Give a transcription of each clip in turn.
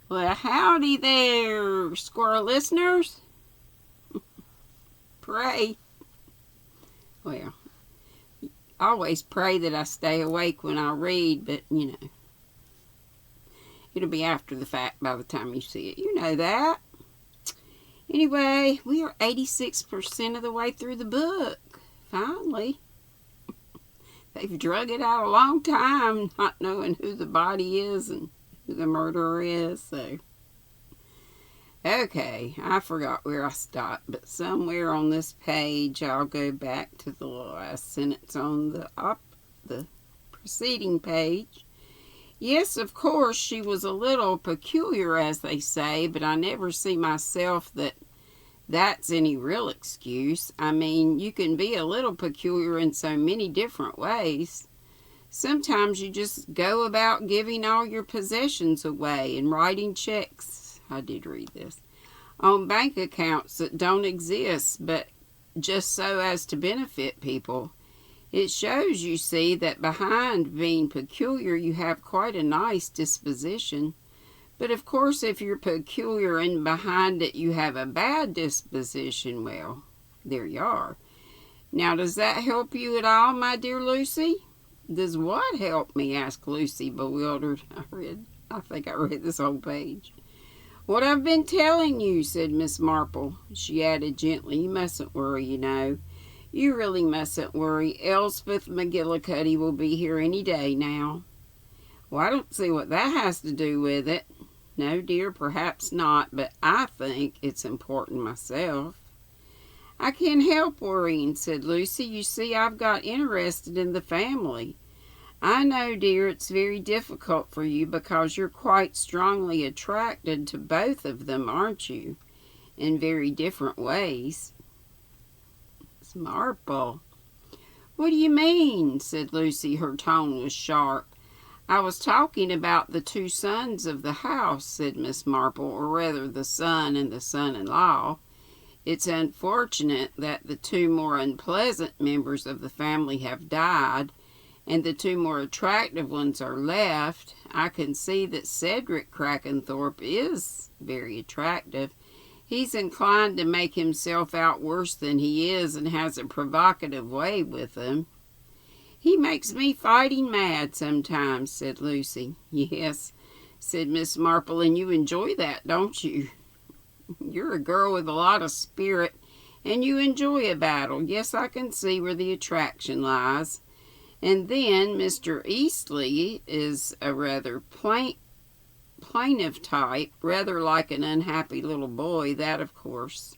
Well, howdy there, squirrel listeners. Pray. Well, I always pray that I stay awake when I read, but it'll be after the fact by the time you see it. You know that. Anyway, we are 86% of the way through the book. Finally. They've drug it out a long time, not knowing who the body is and who the murderer is, so. Okay, I forgot where I stopped, but somewhere on this page I'll go back to the last sentence on the preceding page. Yes, of course, she was a little peculiar, as they say, but I never see myself that's any real excuse. I mean, you can be a little peculiar in so many different ways. Sometimes you just go about giving all your possessions away and writing checks, I did read this, on bank accounts that don't exist, but just so as to benefit people. It shows, you see, that behind being peculiar you have quite a nice disposition. But of course, if you're peculiar and behind it you have a bad disposition, well, there you are. Now, does that help you at all, my dear Lucy? Does what help me? Asked Lucy, bewildered. I think I read this whole page. What I've been telling you, said Miss Marple. She added gently, you mustn't worry, you know. You really mustn't worry. Elspeth McGillicuddy will be here any day now. Well, I don't see what that has to do with it. No, dear, perhaps not, but I think it's important myself. I can't help worrying, said Lucy. You see, I've got interested in the family. I know, dear, it's very difficult for you because you're quite strongly attracted to both of them, aren't you? In very different ways. Marple. What do you mean? Said Lucy. Her tone was sharp. I was talking about the two sons of the house, said Miss Marple, or rather the son and the son-in-law. It's unfortunate that the two more unpleasant members of the family have died, and the two more attractive ones are left. I can see that Cedric Crackenthorpe is very attractive. He's inclined to make himself out worse than he is and has a provocative way with him. He makes me fighting mad sometimes, said Lucy. Yes, said Miss Marple, and you enjoy that, don't you? You're a girl with a lot of spirit, and you enjoy a battle. Yes, I can see where the attraction lies. And then Mr. Eastley is a rather plaintive type, rather like an unhappy little boy. That, of course,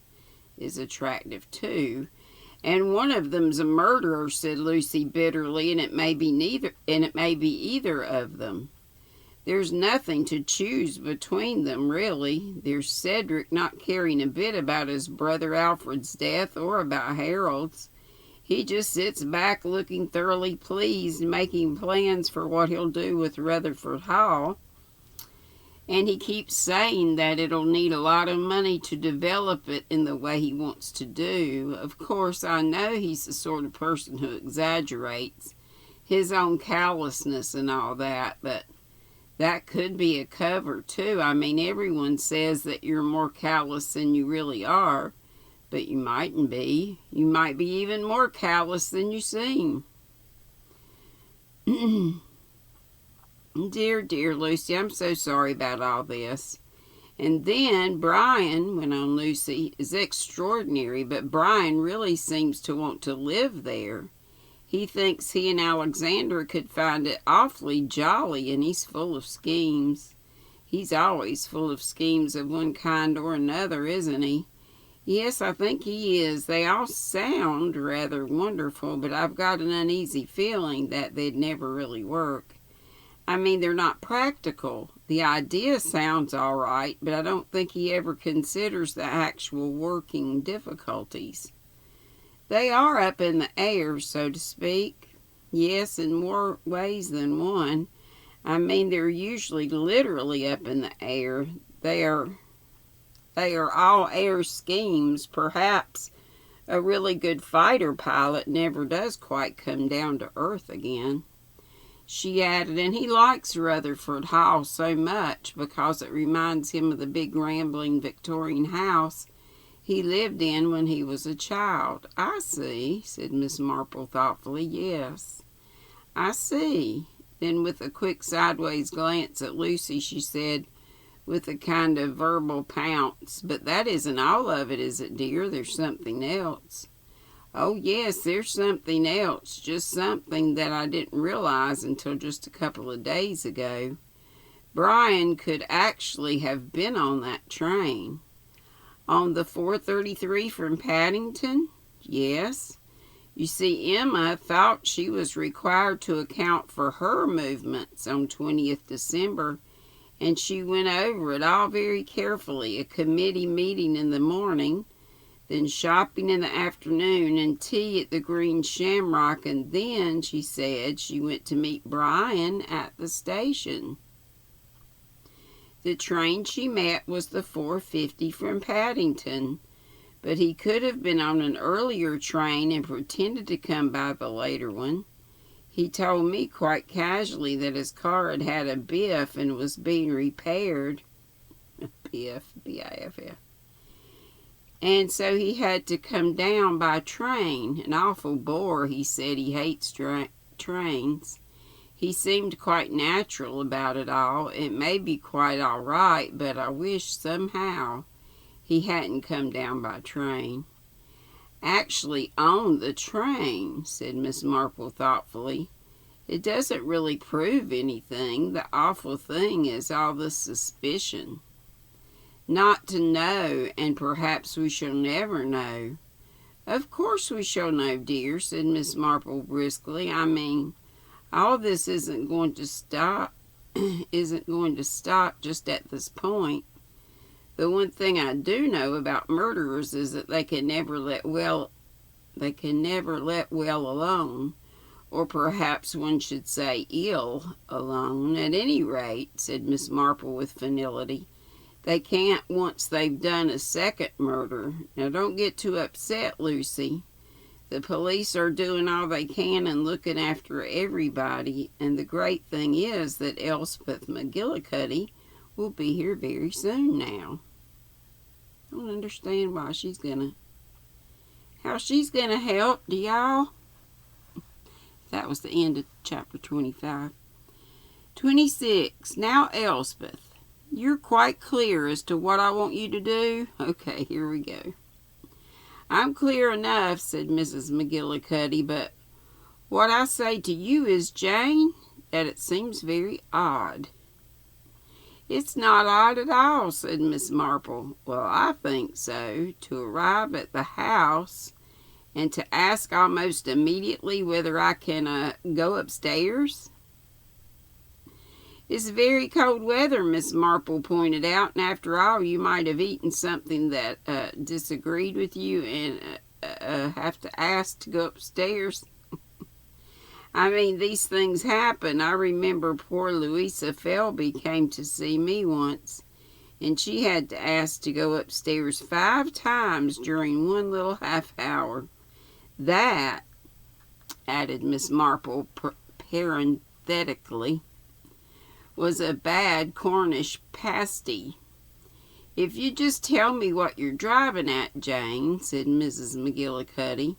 is attractive too. And one of them's a murderer, said Lucy bitterly, and it may be either of them. There's nothing to choose between them, really. There's Cedric not caring a bit about his brother Alfred's death or about Harold's. He just sits back looking thoroughly pleased, making plans for what he'll do with Rutherford Hall. And he keeps saying that it'll need a lot of money to develop it in the way he wants to do. Of course, I know he's the sort of person who exaggerates his own callousness and all that, but that could be a cover, too. I mean, everyone says that you're more callous than you really are, but you mightn't be. You might be even more callous than you seem. Dear, dear Lucy, I'm so sorry about all this. And then Brian, went on Lucy, is extraordinary, but Brian really seems to want to live there. He thinks he and Alexandra could find it awfully jolly, and he's full of schemes. He's always full of schemes of one kind or another, isn't he? Yes, I think he is. They all sound rather wonderful, but I've got an uneasy feeling that they'd never really work. I mean, they're not practical. The idea sounds all right, but I don't think he ever considers the actual working difficulties. They are up in the air, so to speak. Yes, in more ways than one. I mean, they're usually literally up in the air. They are all air schemes. Perhaps a really good fighter pilot never does quite come down to earth again. She added, and he likes Rutherford Hall so much because it reminds him of the big rambling Victorian house he lived in when he was a child. I see, said Miss Marple thoughtfully. Yes, I see. Then with a quick sideways glance at Lucy, she said, with a kind of verbal pounce, but that isn't all of it, is it, dear? There's something else. Oh, yes, there's something else, just something that I didn't realize until just a couple of days ago. Brian could actually have been on that train. On the 4:33 from Paddington? Yes. You see, Emma thought she was required to account for her movements on 20th December, and she went over it all very carefully. A committee meeting in the morning, then shopping in the afternoon, and tea at the Green Shamrock, and then, she said, she went to meet Brian at the station. The train she met was the 4:50 from Paddington, but he could have been on an earlier train and pretended to come by the later one. He told me quite casually that his car had had a biff and was being repaired. Biff, B-I-F-F. And so he had to come down by train. An awful bore, he said. He hates trains. He seemed quite natural about it all. It may be quite all right, but I wish somehow he hadn't come down by train. Actually on the train, said Miss Marple thoughtfully. It doesn't really prove anything. The awful thing is all the suspicion. Not to know, and perhaps we shall never know. Of course we shall know, dear, said Miss Marple briskly. I mean, all this isn't going to stop just at this point. The one thing I do know about murderers is that they can never let well alone, or perhaps one should say ill alone. At any rate, said Miss Marple with finality, they can't once they've done a second murder. Now don't get too upset, Lucy. The police are doing all they can and looking after everybody, and the great thing is that Elspeth McGillicuddy will be here very soon now. I don't understand how she's gonna help, do y'all? That was the end of chapter 25. 26. Now, Elspeth, you're quite clear as to what I want you to do? Okay, here we go. I'm clear enough, said Mrs. McGillicuddy, but what I say to you is, Jane, that it seems very odd. It's not odd at all, said Miss Marple. Well, I think so. To arrive at the house and to ask almost immediately whether I can go upstairs. It's very cold weather, Miss Marple pointed out, and after all, you might have eaten something that disagreed with you and have to ask to go upstairs. I mean, these things happen. I remember poor Louisa Felby came to see me once, and she had to ask to go upstairs 5 times during one little half hour. That, added Miss Marple parenthetically, was a bad Cornish pasty. If you just tell me what you're driving at, Jane, said Mrs. McGillicuddy.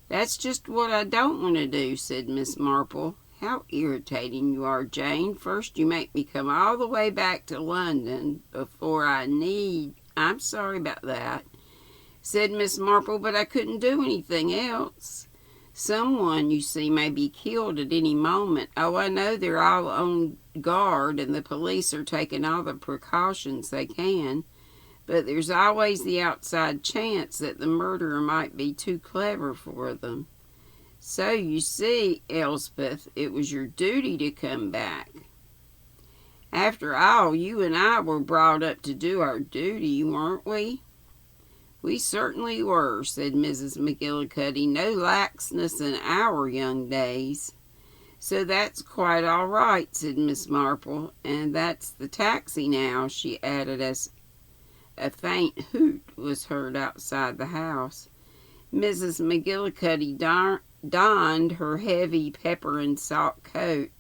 That's just what I don't want to do, said Miss Marple. How irritating you are, Jane. First you make me come all the way back to London before I'm sorry about that, said Miss Marple, but I couldn't do anything else. Someone, you see, may be killed at any moment. Oh, I know they're all on guard and the police are taking all the precautions they can, but there's always the outside chance that the murderer might be too clever for them. So, you see, Elspeth, it was your duty to come back. After all, you and I were brought up to do our duty, weren't we? We certainly were, said Mrs. McGillicuddy. No laxness in our young days. So that's quite all right, said Miss Marple. And that's the taxi now, she added as a faint hoot was heard outside the house. Mrs. McGillicuddy donned her heavy pepper and salt coat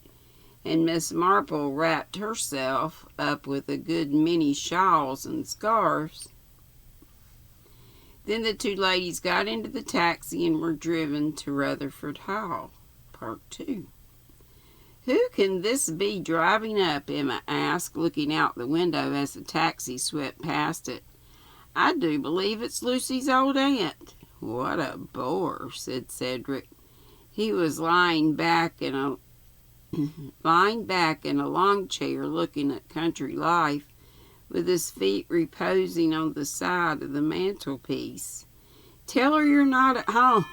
and Miss Marple wrapped herself up with a good many shawls and scarves. Then the two ladies got into the taxi and were driven to Rutherford Hall. Part 2. "Who can this be driving up?" Emma asked, looking out the window as the taxi swept past it. "I do believe it's Lucy's old aunt." "What a bore," said Cedric. He was lying back in a long chair looking at country life, with his feet reposing on the side of the mantelpiece. "Tell her you're not at home."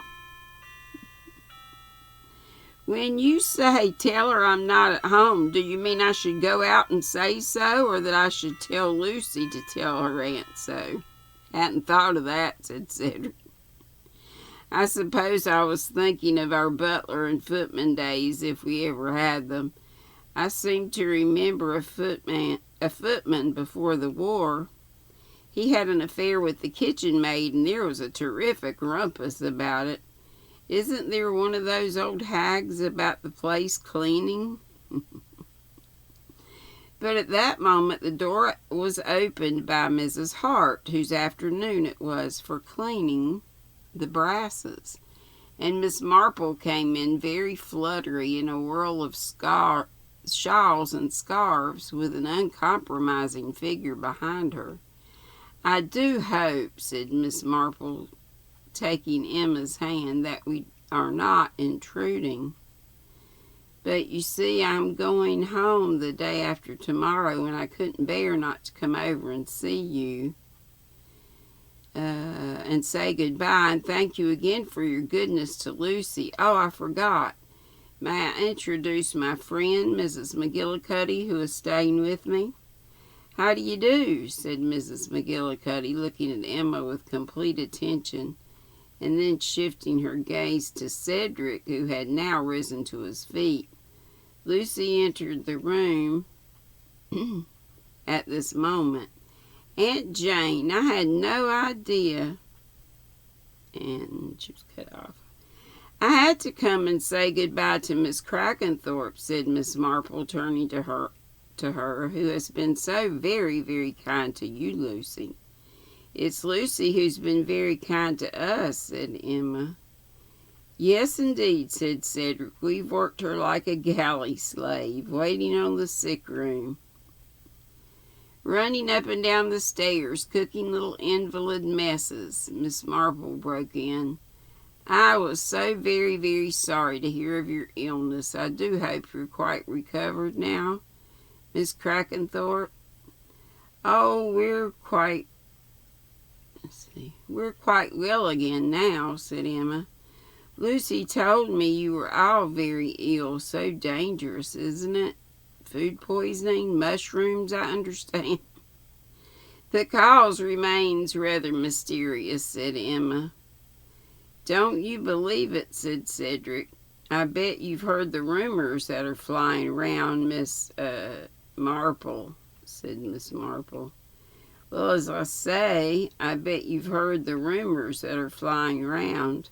"When you say tell her I'm not at home, do you mean I should go out and say so, or that I should tell Lucy to tell her aunt so?" "Hadn't thought of that," said Cedric. "I suppose I was thinking of our butler and footman days, if we ever had them. I seem to remember a footman before the war. He had an affair with the kitchen maid, and there was a terrific rumpus about it. Isn't there one of those old hags about the place cleaning?" But at that moment the door was opened by Mrs. Hart, whose afternoon it was for cleaning the brasses, and Miss Marple came in very fluttery in a whirl of shawls and scarves, with an uncompromising figure behind her. "I do hope," said Miss Marple, taking Emma's hand, "that we are not intruding. But you see, I'm going home the day after tomorrow, and I couldn't bear not to come over and see you and say goodbye, and thank you again for your goodness to Lucy. Oh, I forgot. May I introduce my friend, Mrs. McGillicuddy, who is staying with me?" "How do you do?" said Mrs. McGillicuddy, looking at Emma with complete attention, and then shifting her gaze to Cedric, who had now risen to his feet. Lucy entered the room at this moment. "Aunt Jane, I had no idea," and she was cut off. "I had to come and say goodbye to Miss Crackenthorpe," said Miss Marple, turning to her, "who has been so very, very kind to you, Lucy." "It's Lucy who's been very kind to us," said Emma. "Yes, indeed," said Cedric. "We've worked her like a galley slave, waiting on the sick room, running up and down the stairs, cooking little invalid messes." Miss Marple broke in. "I was so very, very sorry to hear of your illness. I do hope you're quite recovered now, Miss Crackenthorpe." "Oh, we're quite well again now," said Emma. "Lucy told me you were all very ill. So dangerous, isn't it? Food poisoning, mushrooms, I understand." "The cause remains rather mysterious," said Emma. "Don't you believe it," said Cedric. "I bet you've heard the rumors that are flying around, Miss Marple," said Miss Marple. "Well, as I say, I bet you've heard the rumors that are flying around.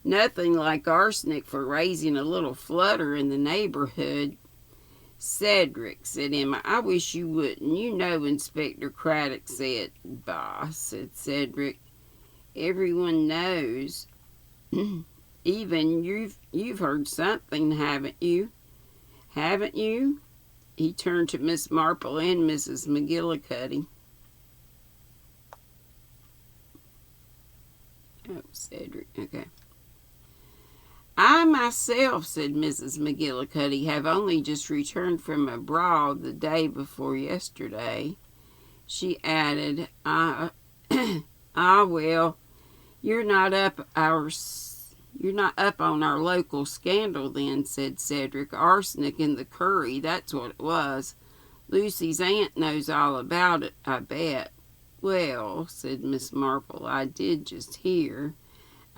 Nothing like arsenic for raising a little flutter in the neighborhood." "Cedric," said Emma, "I wish you wouldn't. You know Inspector Craddock said—" "Bah," said Cedric. "Everyone knows. Even you've heard something, haven't you? Haven't you?" He turned to Miss Marple and Mrs. McGillicuddy. "Oh, Cedric, okay." "I myself," said Mrs. McGillicuddy, "have only just returned from abroad the day before yesterday." She added, well, you're not up on our local scandal then," said Cedric. "Arsenic in the curry, that's what it was. Lucy's aunt knows all about it, I bet." "Well," said Miss Marple, "I did just hear.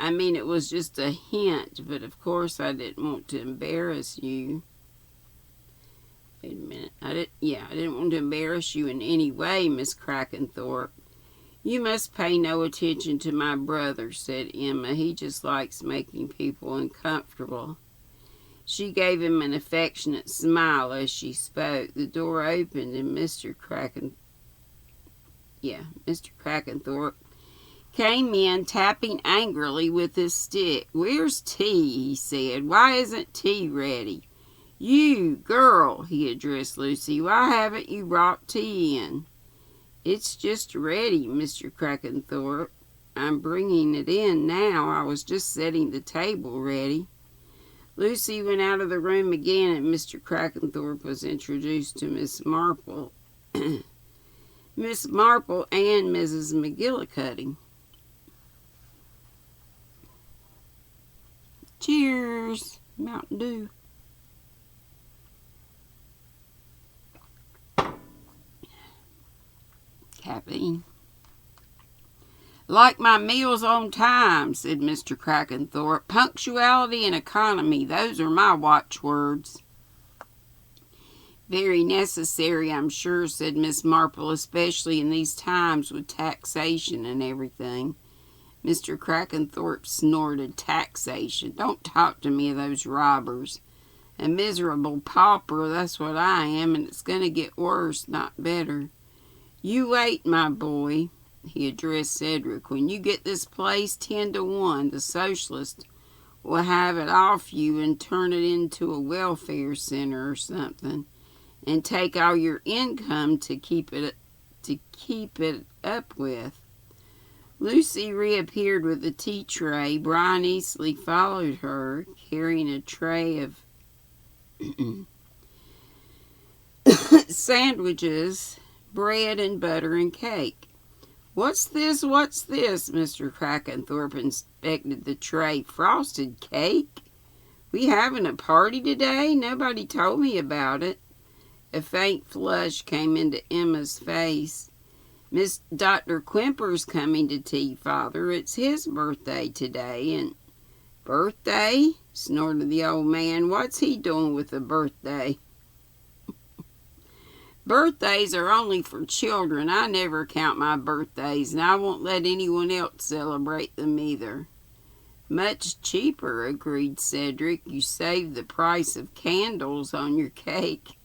I mean, it was just a hint, but of course I didn't want to embarrass you." Wait a minute. I didn't want to embarrass you in any way, Miss Crackenthorpe. "You must pay no attention to my brother," said Emma. "He just likes making people uncomfortable." She gave him an affectionate smile as she spoke. The door opened and Mr. Crackenthorpe came in, tapping angrily with his stick. "Where's tea?" he said. "Why isn't tea ready? You, girl," he addressed Lucy, "why haven't you brought tea in?" "It's just ready, Mr. Crackenthorpe. I'm bringing it in now. I was just setting the table ready." Lucy went out of the room again, and Mr. Crackenthorpe was introduced to Miss Marple. Miss Marple and Mrs. McGillicuddy. Cheers, Mountain Dew. Caffeine. "Like my meals on time," said Mr. Crackenthorpe. "Punctuality and economy, those are my watchwords." "Very necessary, I'm sure," said Miss Marple, "especially in these times with taxation and everything." Mr. Crackenthorpe snorted. "Taxation! Don't talk to me of those robbers. A miserable pauper, that's what I am, and it's going to get worse, not better. You wait, my boy," he addressed Cedric. "When you get this place 10-1, the socialists will have it off you and turn it into a welfare center or something, and take all your income to keep it up with." Lucy reappeared with a tea tray. Brian Eastley followed her, carrying a tray of sandwiches, bread and butter and cake. What's this? Mr. Crackenthorpe inspected the tray. "Frosted cake? We having a party today? Nobody told me about it." A faint flush came into Emma's face. Dr. Quimper's coming to tea, Father. It's his birthday today, and..." "Birthday?" snorted the old man. "What's he doing with a birthday?" "Birthdays are only for children. I never count my birthdays, and I won't let anyone else celebrate them either." "Much cheaper," agreed Cedric. "You save the price of candles on your cake."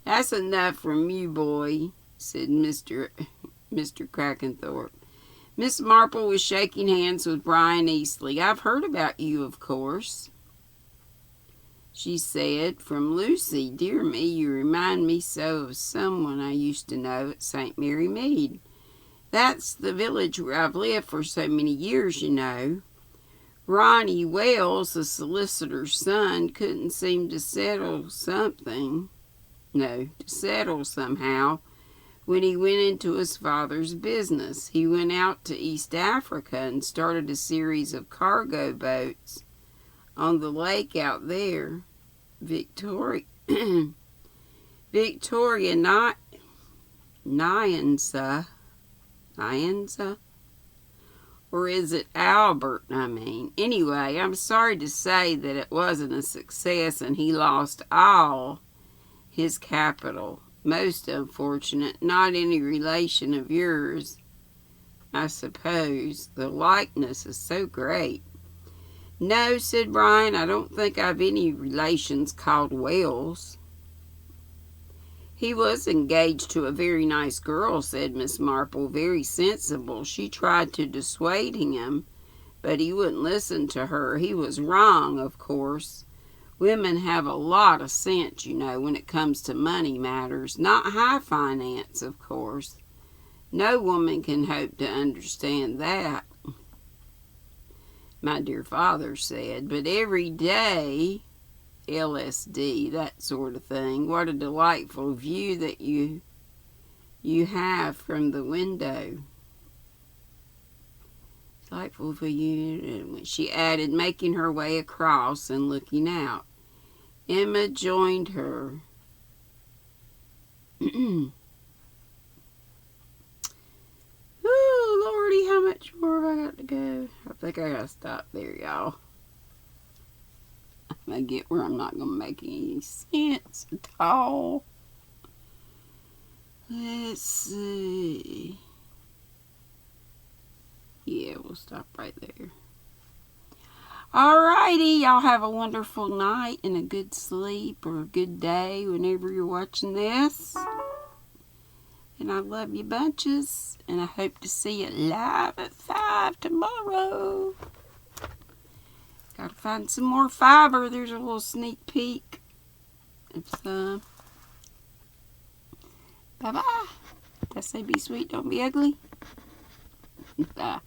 "That's enough from you, boy," said Mr. Crackenthorpe. Miss Marple was shaking hands with Brian Eastley. "I've heard about you, of course," she said, "from Lucy. Dear me, you remind me so of someone I used to know at St. Mary Mead. That's the village where I've lived for so many years, you know. Ronnie Wells, the solicitor's son, couldn't seem to settle somehow when he went into his father's business. He went out to East Africa and started a series of cargo boats on the lake out there. Victoria Nyanza? Or is it Albert, Anyway, I'm sorry to say that it wasn't a success and he lost all his capital. Most unfortunate. Not any relation of yours, I suppose. The likeness is so great." "No," said Brian, "I don't think I've any relations called Wells." "He was engaged to a very nice girl," said Miss Marple. "Very sensible. She tried to dissuade him, but he wouldn't listen to her. He was wrong, of course. Women have a lot of sense, you know, when it comes to money matters. Not high finance, of course. No woman can hope to understand that," my dear father said. "But every day, LSD, that sort of thing. What a delightful view that you have from the window." "Delightful view," she added, making her way across and looking out. Emma joined her. "Ooh, Lordy, how much more have I got to go?" I think I gotta stop there, y'all. I get where I'm not gonna make any sense at all. Let's see. Yeah, we'll stop right there. Alrighty, y'all have a wonderful night and a good sleep or a good day whenever you're watching this. And I love you bunches, and I hope to see you live at 5 tomorrow. Gotta find some more fiber. There's a little sneak peek of some. Bye-bye. Did I say be sweet, don't be ugly? Bye.